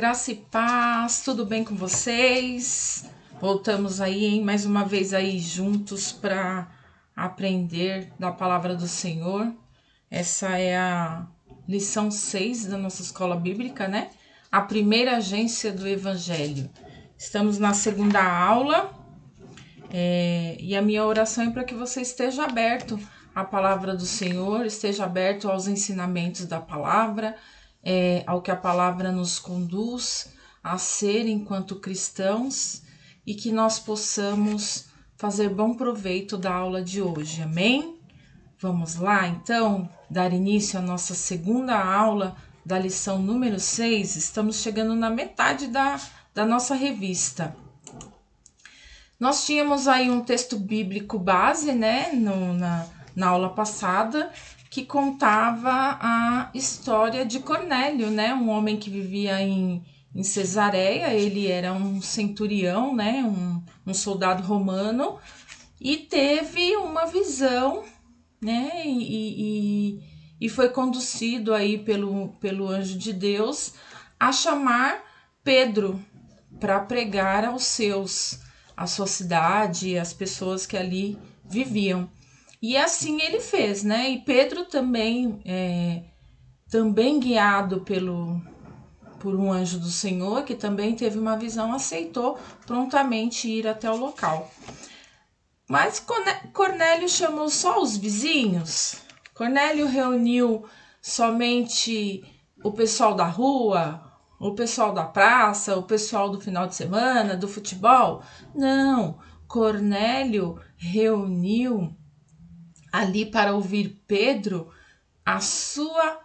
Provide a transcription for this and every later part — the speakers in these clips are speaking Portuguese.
Graça e paz, tudo bem com vocês? Voltamos aí, mais uma vez aí juntos para aprender da palavra do Senhor. Essa é a lição 6 da nossa escola bíblica, né? A primeira agência do Evangelho. Estamos na segunda aula e a minha oração é para que você esteja aberto à palavra do Senhor, esteja aberto aos ensinamentos da palavra, ao que a palavra nos conduz a ser enquanto cristãos e que nós possamos fazer bom proveito da aula de hoje, amém? Vamos lá, então, dar início à nossa segunda aula da lição número 6. Estamos chegando na metade da nossa revista. Nós tínhamos aí um texto bíblico base, né, na aula passada, que contava a história de Cornélio, né, um homem que vivia em Cesareia. Ele era um centurião, né, um soldado romano, e teve uma visão, né, e foi conduzido aí pelo anjo de Deus a chamar Pedro para pregar a sua cidade, as pessoas que ali viviam. E assim ele fez, né? E Pedro também, guiado por um anjo do Senhor, que também teve uma visão, aceitou prontamente ir até o local. Mas Cornélio chamou só os vizinhos? Cornélio reuniu somente o pessoal da rua, o pessoal da praça, o pessoal do final de semana, do futebol? Não, Cornélio reuniu ali para ouvir Pedro a sua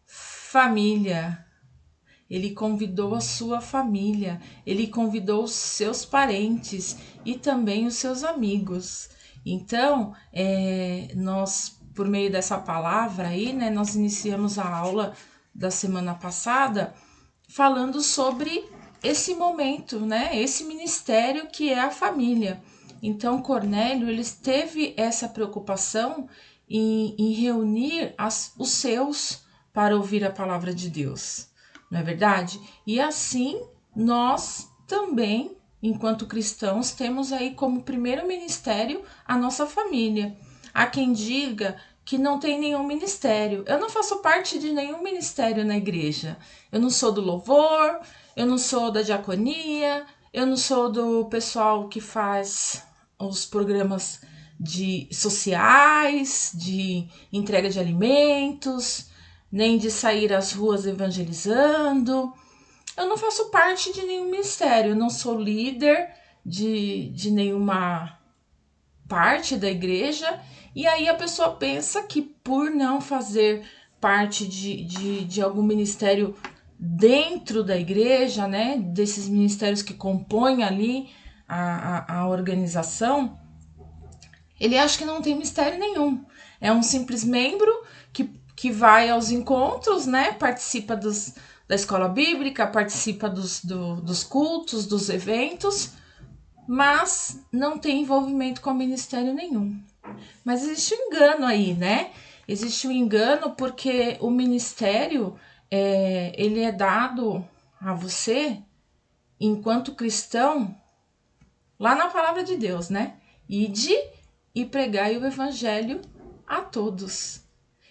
família. Ele convidou a sua família, ele convidou os seus parentes e também os seus amigos. Então, nós, por meio dessa palavra aí, né, nós iniciamos a aula da semana passada falando sobre esse momento, né, esse ministério que é a família. Então, Cornélio, ele teve essa preocupação em reunir os seus para ouvir a palavra de Deus, não é verdade? E assim, nós também, enquanto cristãos, temos aí como primeiro ministério a nossa família. Há quem diga que não tem nenhum ministério. Eu não faço parte de nenhum ministério na igreja. Eu não sou do louvor, eu não sou da diaconia, eu não sou do pessoal que faz os programas sociais, de entrega de alimentos, nem de sair às ruas evangelizando. Eu não faço parte de nenhum ministério, eu não sou líder de nenhuma parte da igreja. E aí a pessoa pensa que por não fazer parte de algum ministério dentro da igreja, né, desses ministérios que compõem ali a organização, ele acha que não tem mistério nenhum. É um simples membro que vai aos encontros, né, participa da escola bíblica, participa dos cultos, dos eventos, mas não tem envolvimento com ministério nenhum. Mas existe um engano aí, né? Existe um engano porque o ministério, ele é dado a você, enquanto cristão, lá na palavra de Deus, né? Ide e pregai o evangelho a todos.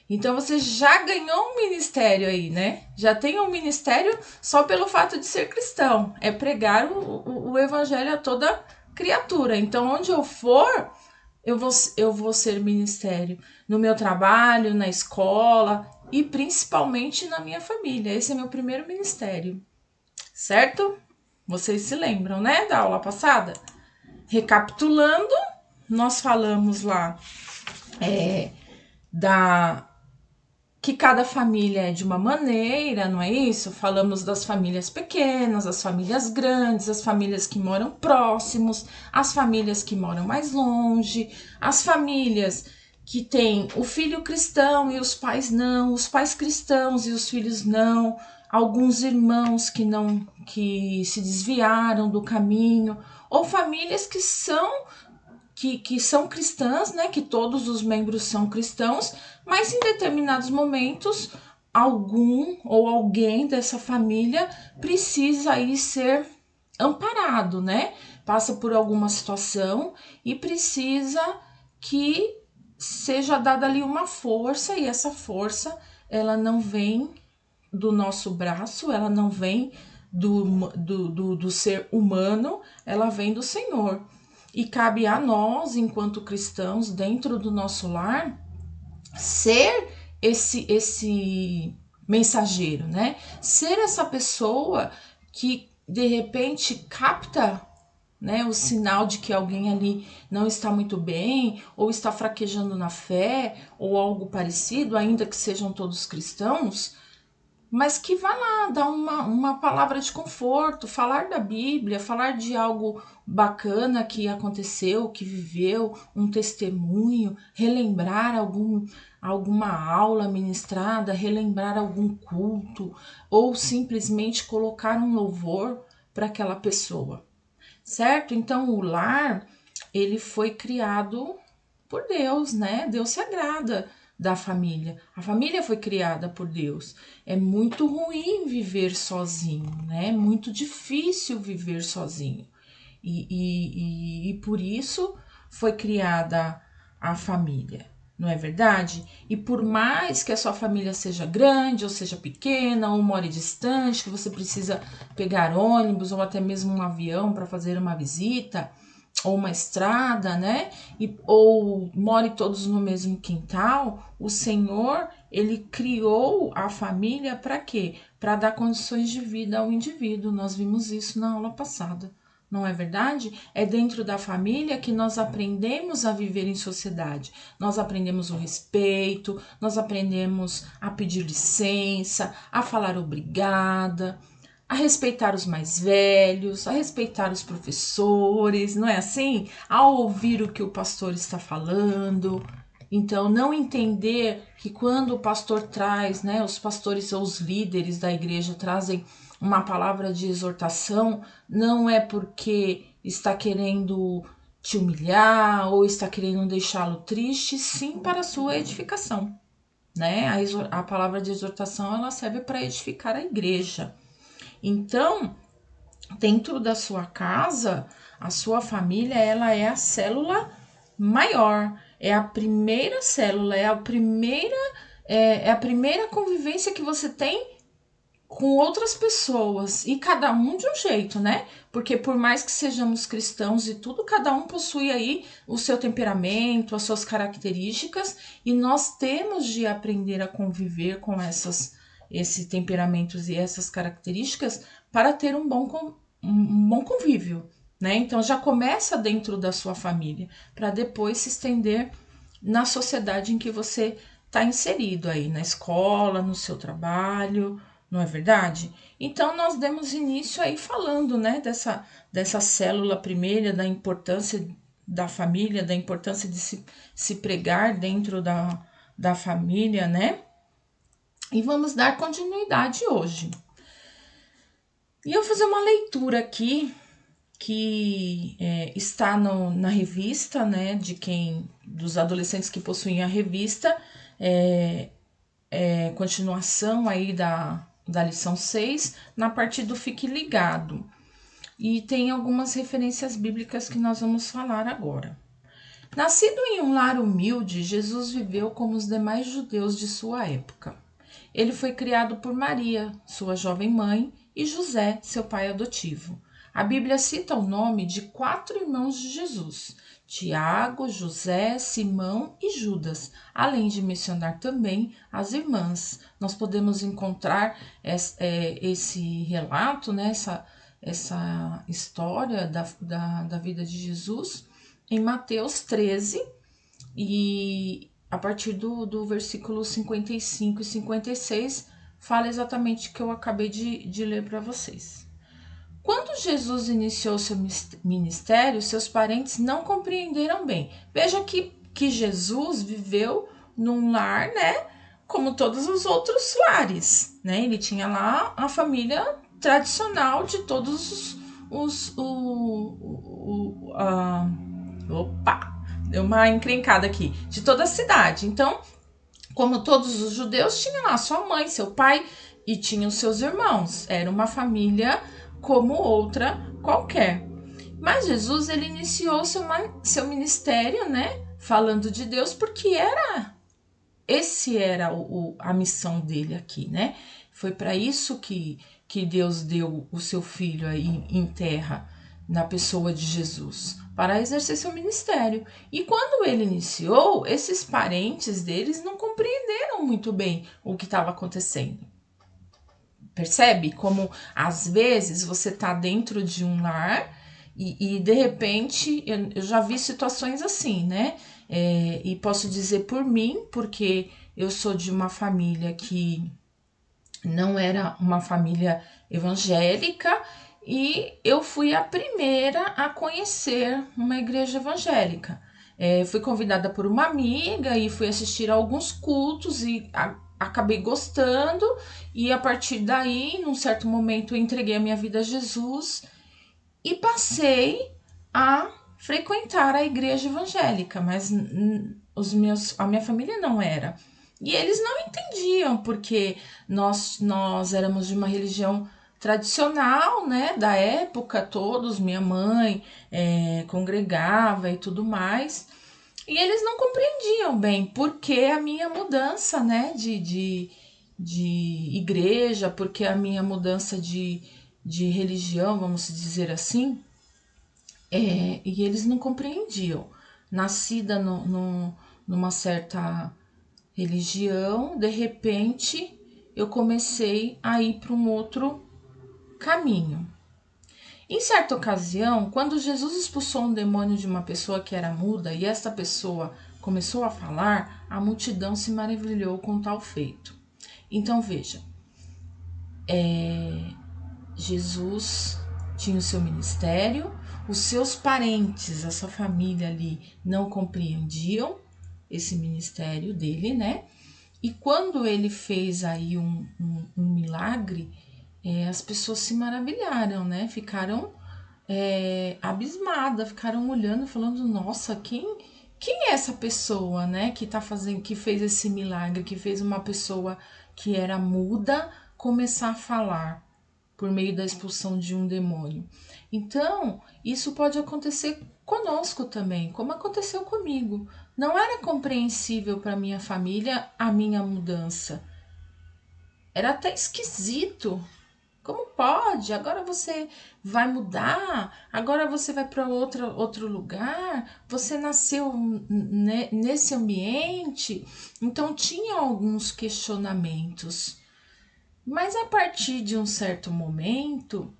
Então você já ganhou um ministério aí, né? Já tem um ministério só pelo fato de ser cristão. É pregar o evangelho a toda criatura. Então onde eu for, eu vou ser ministério. No meu trabalho, na escola e principalmente na minha família. Esse é meu primeiro ministério. Certo? Vocês se lembram, né, da aula passada? Recapitulando, nós falamos lá que cada família é de uma maneira, não é isso? Falamos das famílias pequenas, as famílias grandes, as famílias que moram próximos, as famílias que moram mais longe, as famílias que têm o filho cristão e os pais não, os pais cristãos e os filhos não, alguns irmãos que se desviaram do caminho, ou famílias que são cristãs, né? Que todos os membros são cristãos, mas em determinados momentos algum ou alguém dessa família precisa aí ser amparado, né? Passa por alguma situação e precisa que seja dada ali uma força, e essa força ela não vem do nosso braço, ela não vem do ser humano, ela vem do Senhor. E cabe a nós, enquanto cristãos, dentro do nosso lar, ser esse mensageiro, né? Ser essa pessoa que de repente capta, né, o sinal de que alguém ali não está muito bem, ou está fraquejando na fé, ou algo parecido, ainda que sejam todos cristãos, mas que vá lá dar uma palavra de conforto, falar da Bíblia, falar de algo bacana que aconteceu, que viveu, um testemunho, relembrar alguma aula ministrada, relembrar algum culto, ou simplesmente colocar um louvor para aquela pessoa, certo? Então o lar, ele foi criado por Deus, né? Deus se agrada da família. A família foi criada por Deus. É muito ruim viver sozinho, né? É muito difícil viver sozinho. E por isso foi criada a família, não é verdade? E por mais que a sua família seja grande ou seja pequena, ou more distante, que você precisa pegar ônibus ou até mesmo um avião para fazer uma visita, ou uma estrada, né? Ou more todos no mesmo quintal, o Senhor, ele criou a família para quê? Para dar condições de vida ao indivíduo. Nós vimos isso na aula passada. Não é verdade? É dentro da família que nós aprendemos a viver em sociedade. Nós aprendemos o respeito, nós aprendemos a pedir licença, a falar obrigada, a respeitar os mais velhos, a respeitar os professores, não é assim? A ouvir o que o pastor está falando. Então, não entender que quando o pastor traz, né, os pastores ou os líderes da igreja trazem uma palavra de exortação, não é porque está querendo te humilhar ou está querendo deixá-lo triste, sim para a sua edificação, né? A palavra de exortação, ela serve para edificar a igreja. Então, dentro da sua casa, a sua família, ela é a célula maior, é a primeira célula, é a primeira convivência que você tem com outras pessoas, e cada um de um jeito, né? Porque por mais que sejamos cristãos e tudo, cada um possui aí o seu temperamento, as suas características, e nós temos de aprender a conviver com esses temperamentos e essas características para ter um bom convívio, né? Então já começa dentro da sua família, para depois se estender na sociedade em que você está inserido aí, na escola, no seu trabalho, não é verdade? Então nós demos início aí falando, né, dessa célula primeira, da importância da família, da importância de se pregar dentro da família, né? E vamos dar continuidade hoje. E eu vou fazer uma leitura aqui que está na revista, né, dos adolescentes que possuem a revista, continuação aí da lição 6, na parte do Fique Ligado. E tem algumas referências bíblicas que nós vamos falar agora. Nascido em um lar humilde, Jesus viveu como os demais judeus de sua época. Ele foi criado por Maria, sua jovem mãe, e José, seu pai adotivo. A Bíblia cita o nome de 4 irmãos de Jesus: Tiago, José, Simão e Judas, além de mencionar também as irmãs. Nós podemos encontrar esse relato, né, essa história da vida de Jesus em Mateus 13, e a partir do versículo 55 e 56, fala exatamente o que eu acabei de ler para vocês. Quando Jesus iniciou seu ministério, seus parentes não compreenderam bem. Veja que Jesus viveu num lar, né, como todos os outros lares, né? Ele tinha lá a família tradicional de todos opa, deu uma encrencada aqui, de toda a cidade. Então, como todos os judeus, tinha lá sua mãe, seu pai e tinha os seus irmãos. Era uma família como outra qualquer. Mas Jesus, ele iniciou seu ministério, né? Falando de Deus, porque esse era a missão dele aqui, né? Foi para isso que Deus deu o seu filho aí em terra, na pessoa de Jesus, para exercer seu ministério. E quando ele iniciou, esses parentes deles não compreenderam muito bem o que estava acontecendo. Percebe como às vezes você tá dentro de um lar e de repente eu já vi situações assim, né? E posso dizer por mim, porque eu sou de uma família que não era uma família evangélica e eu fui a primeira a conhecer uma igreja evangélica. Fui convidada por uma amiga e fui assistir a alguns cultos e acabei gostando, e a partir daí, num certo momento, eu entreguei a minha vida a Jesus e passei a frequentar a igreja evangélica, mas a minha família não era. E eles não entendiam, porque nós éramos de uma religião tradicional, né, da época, todos, minha mãe congregava e tudo mais, e eles não compreendiam bem porque a minha mudança, né, de igreja, porque a minha mudança de religião, vamos dizer assim, e eles não compreendiam. Nascida numa certa religião, de repente eu comecei a ir para um outro caminho. Em certa ocasião, quando Jesus expulsou um demônio de uma pessoa que era muda e esta pessoa começou a falar, a multidão se maravilhou com tal feito. Então veja, Jesus tinha o seu ministério, os seus parentes, a sua família ali não compreendiam esse ministério dele, né? E quando ele fez aí um milagre, as pessoas se maravilharam, né? Ficaram abismadas, ficaram olhando, falando: nossa, quem é essa pessoa, né? Que tá fazendo, que fez esse milagre, que fez uma pessoa que era muda começar a falar por meio da expulsão de um demônio. Então, isso pode acontecer conosco também, como aconteceu comigo. Não era compreensível para minha família a minha mudança. Era até esquisito. Como pode? Agora você vai mudar? Agora você vai para outro lugar? Você nasceu nesse ambiente? Então tinha alguns questionamentos. Mas a partir de um certo momento,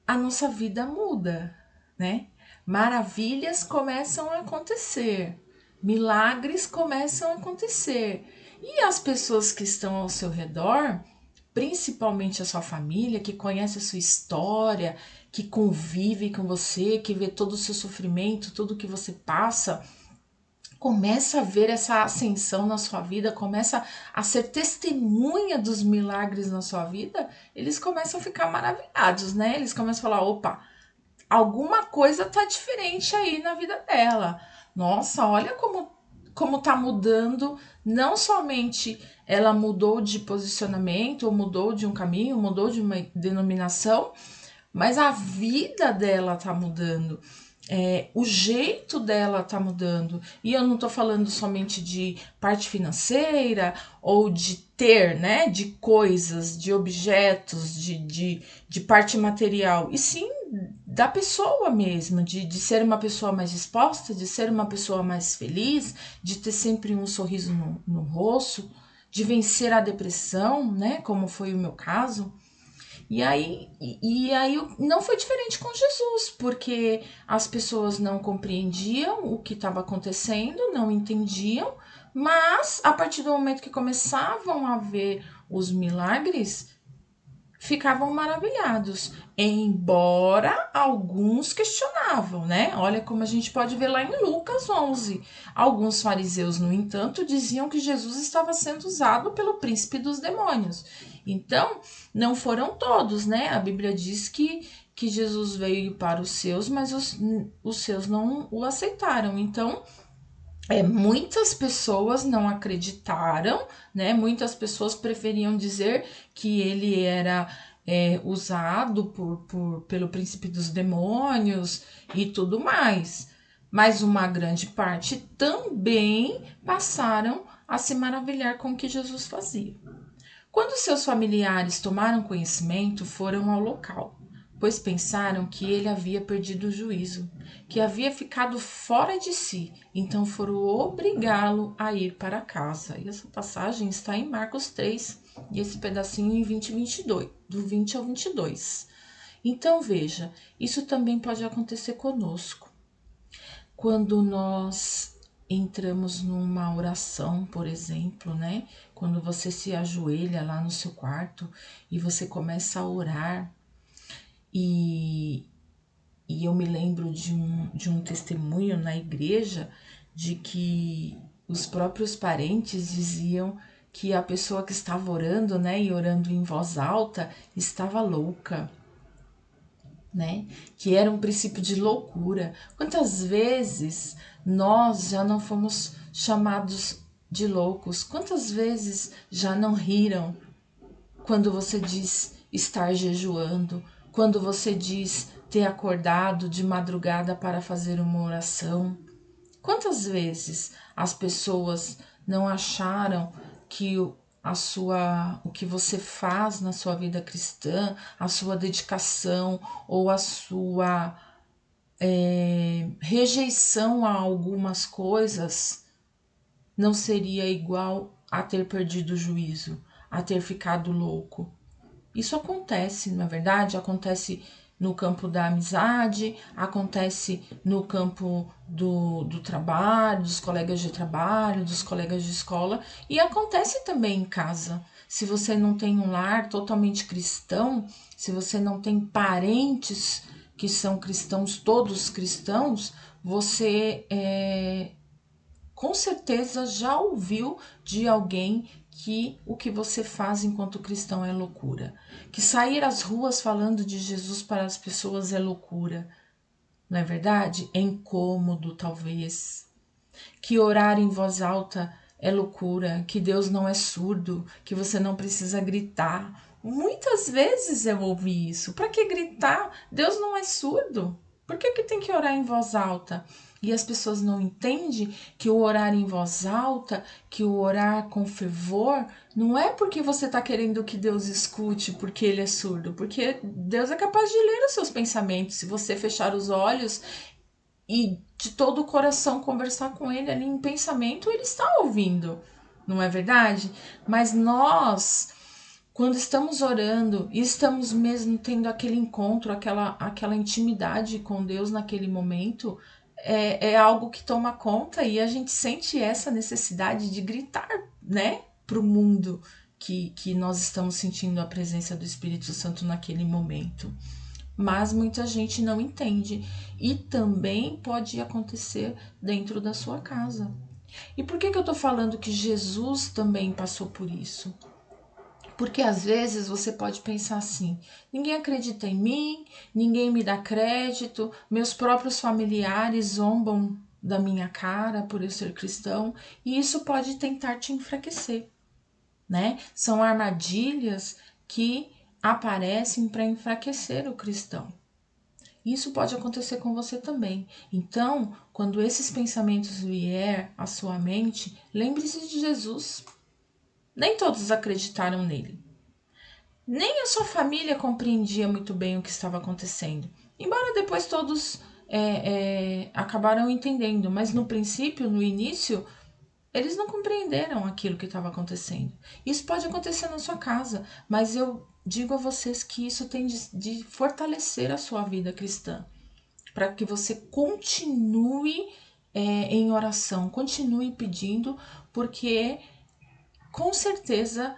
a nossa vida muda, né? Maravilhas começam a acontecer, milagres começam a acontecer. E as pessoas que estão ao seu redor, principalmente a sua família, que conhece a sua história, que convive com você, que vê todo o seu sofrimento, tudo que você passa, começa a ver essa ascensão na sua vida, começa a ser testemunha dos milagres na sua vida, eles começam a ficar maravilhados, né? Eles começam a falar: opa, alguma coisa tá diferente aí na vida dela. Nossa, olha como tá mudando. Não somente ela mudou de posicionamento, ou mudou de um caminho, mudou de uma denominação, mas a vida dela tá mudando. O jeito dela tá mudando. E eu não tô falando somente de parte financeira ou de ter, né? De coisas, de objetos, de parte material. E sim da pessoa mesmo, de ser uma pessoa mais disposta, de ser uma pessoa mais feliz, de ter sempre um sorriso no rosto, de vencer a depressão, né? Como foi o meu caso. E aí não foi diferente com Jesus, porque as pessoas não compreendiam o que estava acontecendo, não entendiam, mas a partir do momento que começavam a ver os milagres, ficavam maravilhados, embora alguns questionavam, né? Olha como a gente pode ver lá em Lucas 11. Alguns fariseus, no entanto, diziam que Jesus estava sendo usado pelo príncipe dos demônios. Então, não foram todos, né? A Bíblia diz que Jesus veio para os seus, mas os seus não o aceitaram. Então, Muitas pessoas não acreditaram, né? Muitas pessoas preferiam dizer que ele era usado pelo príncipe dos demônios e tudo mais. Mas uma grande parte também passaram a se maravilhar com o que Jesus fazia. Quando seus familiares tomaram conhecimento, foram ao local, pois pensaram que ele havia perdido o juízo, que havia ficado fora de si, então foram obrigá-lo a ir para casa. E essa passagem está em Marcos 3, e esse pedacinho em 20 e 22, do 20 ao 22. Então veja, isso também pode acontecer conosco. Quando nós entramos numa oração, por exemplo, né? Quando você se ajoelha lá no seu quarto e você começa a orar, e, e eu me lembro de um testemunho na igreja de que os próprios parentes diziam que a pessoa que estava orando, né, e orando em voz alta, estava louca, né? Que era um princípio de loucura. Quantas vezes nós já não fomos chamados de loucos? Quantas vezes já não riram quando você diz estar jejuando? Quando você diz ter acordado de madrugada para fazer uma oração? Quantas vezes as pessoas não acharam que o que você faz na sua vida cristã, a sua dedicação ou a sua rejeição a algumas coisas não seria igual a ter perdido o juízo, a ter ficado louco? Isso acontece, na verdade, acontece no campo da amizade, acontece no campo do trabalho, dos colegas de trabalho, dos colegas de escola, e acontece também em casa. Se você não tem um lar totalmente cristão, se você não tem parentes que são cristãos, todos cristãos, você com certeza já ouviu de alguém que o que você faz enquanto cristão é loucura. Que sair às ruas falando de Jesus para as pessoas é loucura. Não é verdade? É incômodo, talvez. Que orar em voz alta é loucura, que Deus não é surdo, que você não precisa gritar. Muitas vezes eu ouvi isso. Para que gritar? Deus não é surdo. Por que tem que orar em voz alta? E as pessoas não entendem que o orar em voz alta, que o orar com fervor, não é porque você está querendo que Deus escute porque ele é surdo, porque Deus é capaz de ler os seus pensamentos. Se você fechar os olhos e de todo o coração conversar com ele ali em pensamento, ele está ouvindo, não é verdade? Mas nós, quando estamos orando e estamos mesmo tendo aquele encontro, aquela intimidade com Deus naquele momento, é algo que toma conta e a gente sente essa necessidade de gritar, né, para o mundo que nós estamos sentindo a presença do Espírito Santo naquele momento. Mas muita gente não entende e também pode acontecer dentro da sua casa. E por que eu tô falando que Jesus também passou por isso? Porque às vezes você pode pensar assim: ninguém acredita em mim, ninguém me dá crédito, meus próprios familiares zombam da minha cara por eu ser cristão, e isso pode tentar te enfraquecer, né? São armadilhas que aparecem para enfraquecer o cristão. Isso pode acontecer com você também. Então, quando esses pensamentos vier à sua mente, lembre-se de Jesus. Nem todos acreditaram nele. Nem a sua família compreendia muito bem o que estava acontecendo. Embora depois todos acabaram entendendo, mas no princípio, no início, eles não compreenderam aquilo que estava acontecendo. Isso pode acontecer na sua casa, mas eu digo a vocês que isso tem de fortalecer a sua vida cristã, para que você continue em oração, continue pedindo, porque com certeza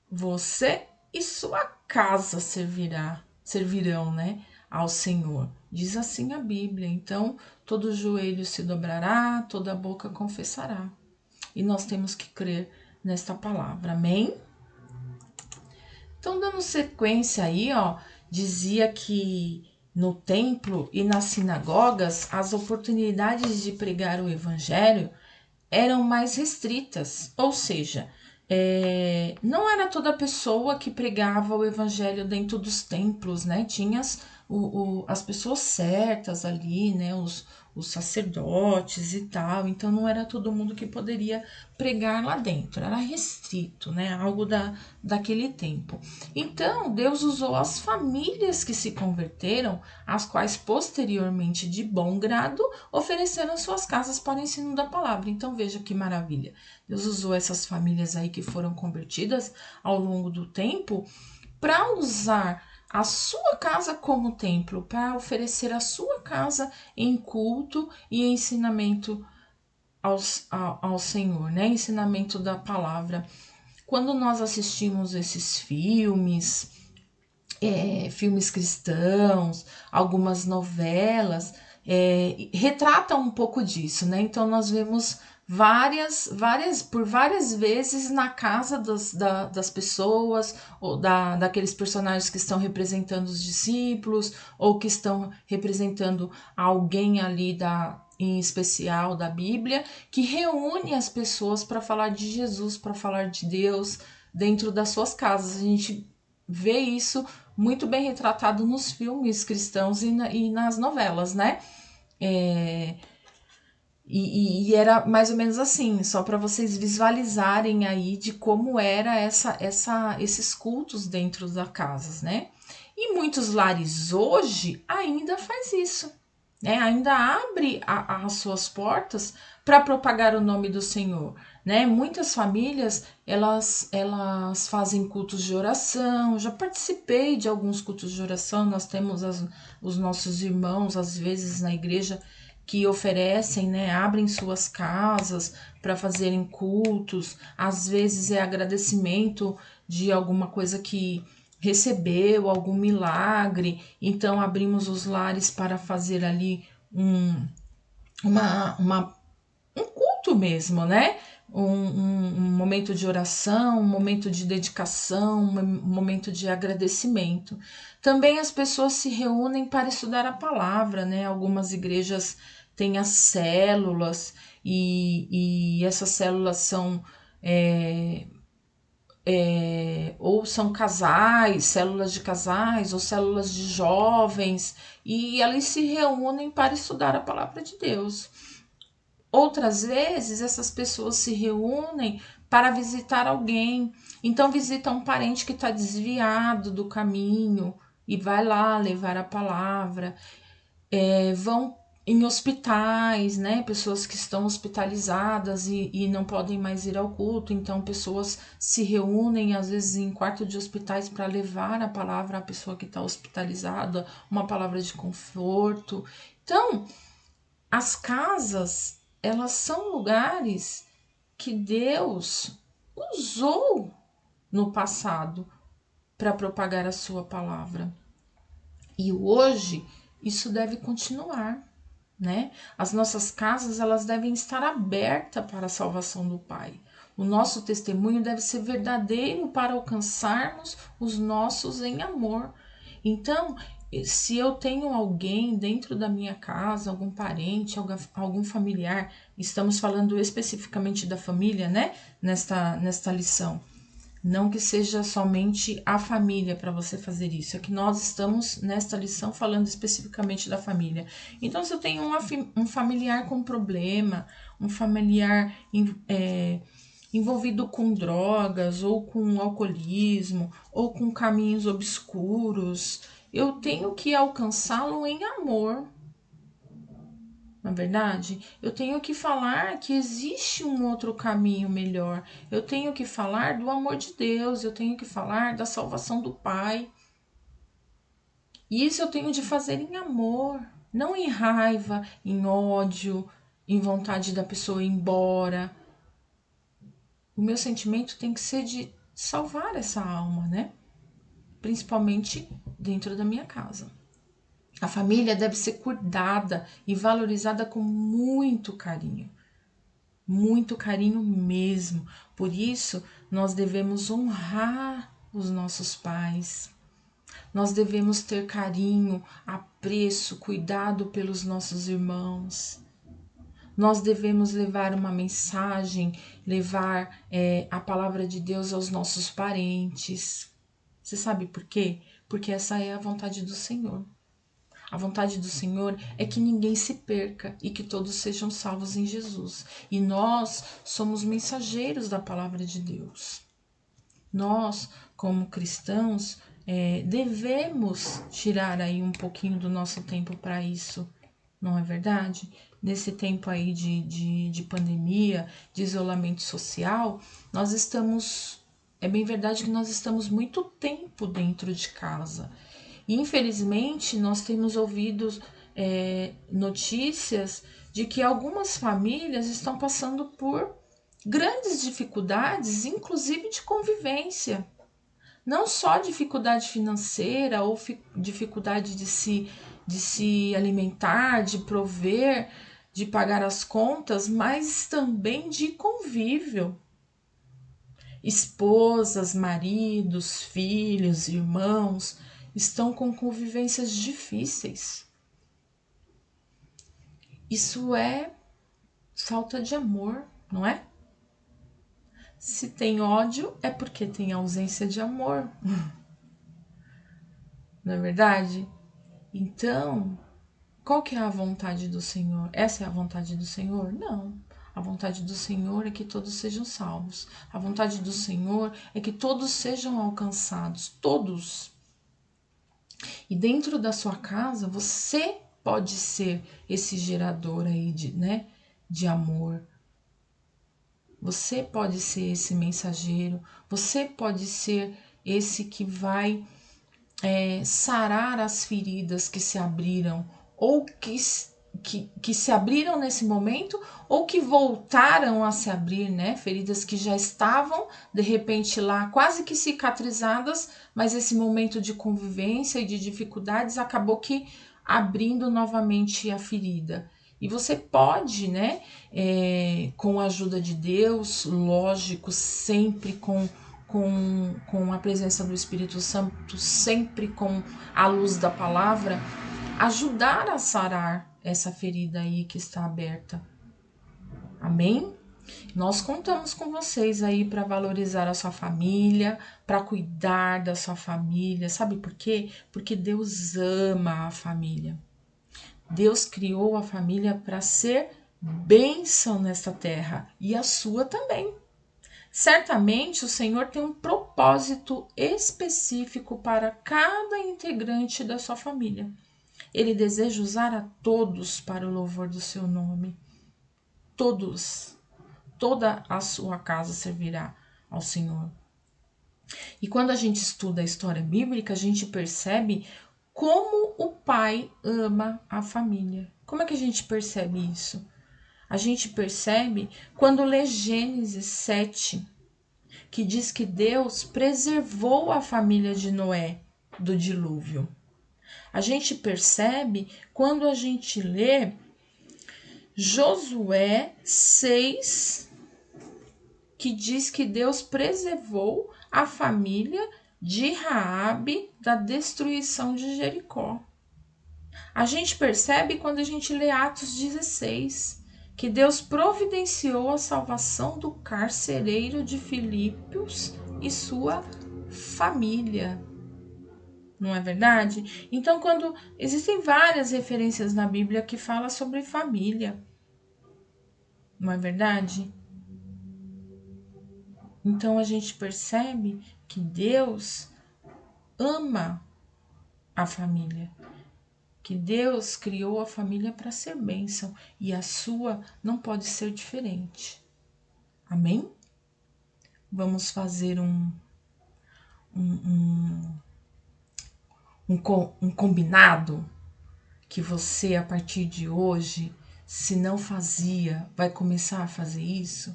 você e sua casa servirão, né, ao Senhor. Diz assim a Bíblia. Então, todo joelho se dobrará, toda boca confessará. E nós temos que crer nesta palavra. Amém? Então, dando sequência aí, ó, dizia que no templo e nas sinagogas, as oportunidades de pregar o evangelho eram mais restritas, ou seja, não era toda pessoa que pregava o evangelho dentro dos templos, né? Tinha as pessoas certas ali, né? Os sacerdotes e tal, então não era todo mundo que poderia pregar lá dentro, era restrito, né? Algo daquele tempo. Então, Deus usou as famílias que se converteram, as quais posteriormente, de bom grado, ofereceram suas casas para o ensino da palavra. Então, veja que maravilha. Deus usou essas famílias aí que foram convertidas ao longo do tempo para usar a sua casa como templo, para oferecer a sua casa em culto e ensinamento ao Senhor, né? Ensinamento da palavra. Quando nós assistimos esses filmes, filmes cristãos, algumas novelas, retrata um pouco disso, né? Então nós vemos por várias vezes na casa das pessoas, ou daqueles personagens que estão representando os discípulos, ou que estão representando alguém ali em especial da Bíblia, que reúne as pessoas para falar de Jesus, para falar de Deus dentro das suas casas. A gente vê isso muito bem retratado nos filmes cristãos e nas novelas, né? E era mais ou menos assim, só para vocês visualizarem aí de como era esses cultos dentro das casas, né? E muitos lares hoje ainda faz isso, né? Ainda abre as suas portas para propagar o nome do Senhor, né? Muitas famílias elas fazem cultos de oração. Já participei de alguns cultos de oração. Nós temos os nossos irmãos às vezes na igreja que oferecem, né, abrem suas casas para fazerem cultos, às vezes é agradecimento de alguma coisa que recebeu, algum milagre, então abrimos os lares para fazer ali um culto mesmo, né? Um momento de oração, um momento de dedicação, um momento de agradecimento. Também as pessoas se reúnem para estudar a palavra, né? Algumas igrejas têm as células e essas células são ou são casais, células de casais ou células de jovens, e eles se reúnem para estudar a palavra de Deus. Outras vezes, essas pessoas se reúnem para visitar alguém. Então, visita um parente que está desviado do caminho e vai lá levar a palavra. Vão em hospitais, né? Pessoas que estão hospitalizadas e não podem mais ir ao culto. Então, pessoas se reúnem, às vezes, em quarto de hospitais para levar a palavra à pessoa que está hospitalizada, uma palavra de conforto. Então, as casas, elas são lugares que Deus usou no passado para propagar a sua palavra. E hoje isso deve continuar, né? As nossas casas, elas devem estar abertas para a salvação do Pai. O nosso testemunho deve ser verdadeiro para alcançarmos os nossos em amor. Então, se eu tenho alguém dentro da minha casa, algum parente, algum familiar, estamos falando especificamente da família, né? Nesta lição. Não que seja somente a família para você fazer isso, é que nós estamos nesta lição falando especificamente da família. Então, se eu tenho um familiar com problema, um familiar envolvido com drogas, ou com alcoolismo, ou com caminhos obscuros, eu tenho que alcançá-lo em amor. Na verdade, eu tenho que falar que existe um outro caminho melhor. Eu tenho que falar do amor de Deus, eu tenho que falar da salvação do Pai. E isso eu tenho de fazer em amor, não em raiva, em ódio, em vontade da pessoa ir embora. O meu sentimento tem que ser de salvar essa alma, né? Principalmente dentro da minha casa. A família deve ser cuidada e valorizada com muito carinho mesmo. Por isso, nós devemos honrar os nossos pais. Nós devemos ter carinho, apreço, cuidado pelos nossos irmãos. Nós devemos levar uma mensagem, levar a palavra de Deus aos nossos parentes. Você sabe por quê? Porque essa é a vontade do Senhor. A vontade do Senhor é que ninguém se perca e que todos sejam salvos em Jesus. E nós somos mensageiros da palavra de Deus. Nós, como cristãos, devemos tirar aí um pouquinho do nosso tempo para isso, não é verdade? Nesse tempo aí de pandemia, de isolamento social, nós estamos... É bem verdade que nós estamos muito tempo dentro de casa. E, infelizmente, nós temos ouvido notícias de que algumas famílias estão passando por grandes dificuldades, inclusive de convivência. Não só dificuldade financeira ou dificuldade de se alimentar, de prover, de pagar as contas, mas também de convívio. Esposas, maridos, filhos, irmãos estão com convivências difíceis. Isso é falta de amor, não é? Se tem ódio, é porque tem ausência de amor. Não é verdade? Então, qual que é a vontade do Senhor? Essa é a vontade do Senhor? Não. A vontade do Senhor é que todos sejam salvos. A vontade do Senhor é que todos sejam alcançados. Todos. E dentro da sua casa, você pode ser esse gerador aí de amor. Você pode ser esse mensageiro. Você pode ser esse que vai sarar as feridas que se abriram, ou que se abriram nesse momento, ou que voltaram a se abrir, né? Feridas que já estavam, de repente, lá quase que cicatrizadas, mas esse momento de convivência e de dificuldades acabou que abrindo novamente a ferida. E você pode, né, com a ajuda de Deus, lógico, sempre com a presença do Espírito Santo, sempre com a luz da palavra, ajudar a sarar essa ferida aí que está aberta. Amém? Nós contamos com vocês aí para valorizar a sua família, para cuidar da sua família. Sabe por quê? Porque Deus ama a família. Deus criou a família para ser bênção nesta terra e a sua também. Certamente o Senhor tem um propósito específico para cada integrante da sua família. Ele deseja usar a todos para o louvor do seu nome. Todos. Toda a sua casa servirá ao Senhor. E quando a gente estuda a história bíblica, a gente percebe como o Pai ama a família. Como é que a gente percebe isso? A gente percebe quando lê Gênesis 7, que diz que Deus preservou a família de Noé do dilúvio. A gente percebe quando a gente lê Josué 6, que diz que Deus preservou a família de Raabe da destruição de Jericó. A gente percebe quando a gente lê Atos 16, que Deus providenciou a salvação do carcereiro de Filipos e sua família. Não é verdade? Então, quando existem várias referências na Bíblia que falam sobre família. Não é verdade? Então, a gente percebe que Deus ama a família. Que Deus criou a família para ser bênção e a sua não pode ser diferente. Amém? Vamos fazer um combinado que você, a partir de hoje, se não fazia, vai começar a fazer isso.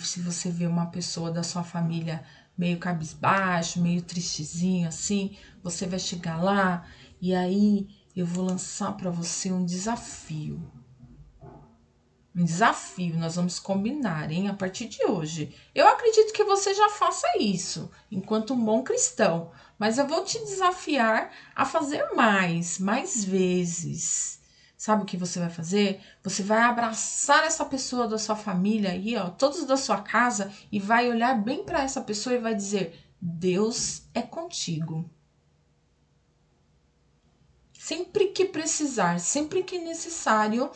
Se você vê uma pessoa da sua família meio cabisbaixo, meio tristezinho assim, você vai chegar lá e aí eu vou lançar para você um desafio. Um desafio, nós vamos combinar, hein? A partir de hoje. Eu acredito que você já faça isso, enquanto um bom cristão. Mas eu vou te desafiar a fazer mais vezes. Sabe o que você vai fazer? Você vai abraçar essa pessoa da sua família aí, ó, todos da sua casa, e vai olhar bem para essa pessoa e vai dizer: Deus é contigo. Sempre que precisar, sempre que necessário,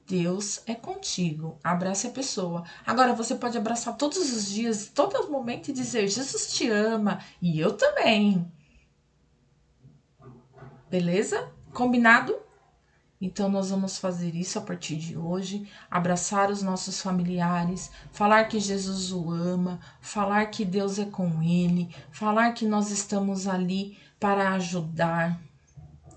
Deus é contigo. Abrace a pessoa. Agora você pode abraçar todos os dias, todo momento e dizer: Jesus te ama e eu também. Beleza? Combinado? Então nós vamos fazer isso a partir de hoje, abraçar os nossos familiares, falar que Jesus o ama, falar que Deus é com ele, falar que nós estamos ali para ajudar,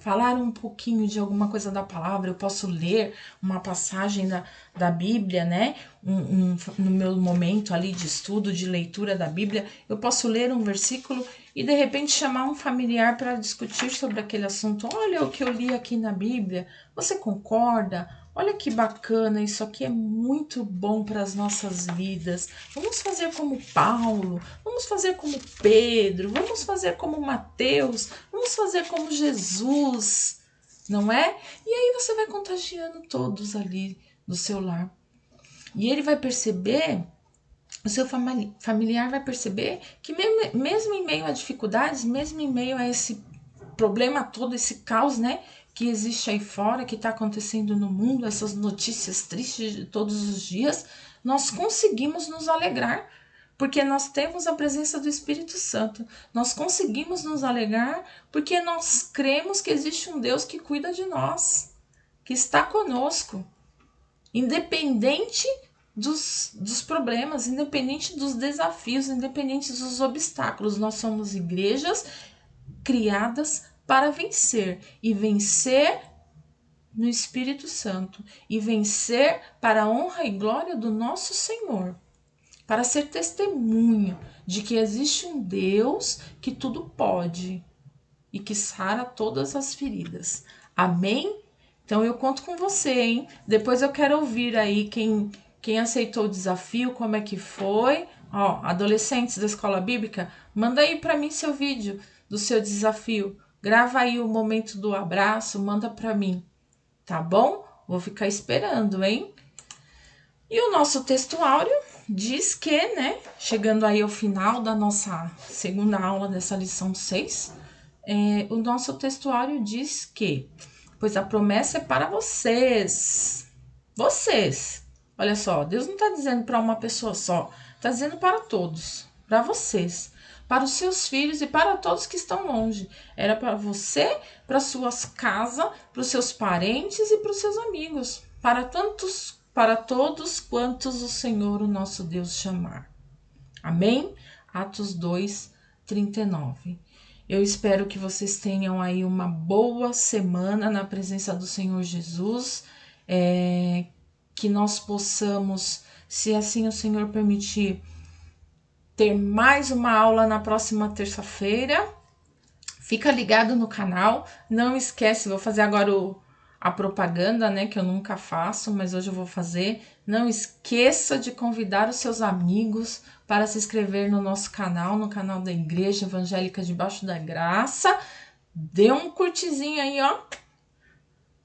falar um pouquinho de alguma coisa da palavra. Eu posso ler uma passagem da Bíblia, né? No meu momento ali de estudo, de leitura da Bíblia, eu posso ler um versículo e de repente chamar um familiar para discutir sobre aquele assunto. Olha o que eu li aqui na Bíblia, você concorda? Olha que bacana, isso aqui é muito bom para as nossas vidas. Vamos fazer como Paulo, vamos fazer como Pedro, vamos fazer como Mateus, vamos fazer como Jesus, não é? E aí você vai contagiando todos ali do seu lar. E ele vai perceber, o seu familiar vai perceber que mesmo em meio a dificuldades, mesmo em meio a esse problema todo, esse caos, né, que existe aí fora, que está acontecendo no mundo, essas notícias tristes de todos os dias, nós conseguimos nos alegrar, porque nós temos a presença do Espírito Santo. Nós conseguimos nos alegrar porque nós cremos que existe um Deus que cuida de nós, que está conosco, independente dos problemas, independente dos desafios, independente dos obstáculos. Nós somos igrejas criadas para vencer, e vencer no Espírito Santo, e vencer para a honra e glória do nosso Senhor, para ser testemunho de que existe um Deus que tudo pode e que sara todas as feridas. Amém? Então eu conto com você, hein? Depois eu quero ouvir aí quem aceitou o desafio, como é que foi. Ó, adolescentes da escola bíblica, manda aí para mim seu vídeo do seu desafio. Grava aí o momento do abraço, manda para mim, tá bom? Vou ficar esperando, hein? E o nosso textuário diz que, né, chegando aí ao final da nossa segunda aula dessa lição 6, o nosso textuário diz que, pois a promessa é para vocês. Vocês. Olha só, Deus não está dizendo para uma pessoa só, está dizendo para todos, para vocês, para os seus filhos e para todos que estão longe. Era para você, para suas casas, para os seus parentes e para os seus amigos, para todos quantos o Senhor, o nosso Deus, chamar. Amém? Atos 2, 39. Eu espero que vocês tenham aí uma boa semana na presença do Senhor Jesus, que nós possamos, se assim o Senhor permitir, ter mais uma aula na próxima terça-feira. Fica ligado no canal, não esquece, vou fazer agora a propaganda, né, que eu nunca faço, mas hoje eu vou fazer. Não esqueça de convidar os seus amigos para se inscrever no nosso canal, no canal da Igreja Evangélica Debaixo da Graça. Dê um curtizinho aí, ó.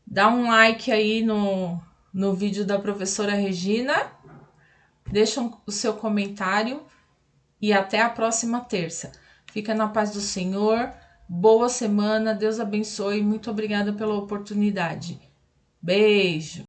Dá um like aí no vídeo da professora Regina. Deixa o seu comentário e até a próxima terça. Fica na paz do Senhor. Boa semana, Deus abençoe. Muito obrigada pela oportunidade. Beijo!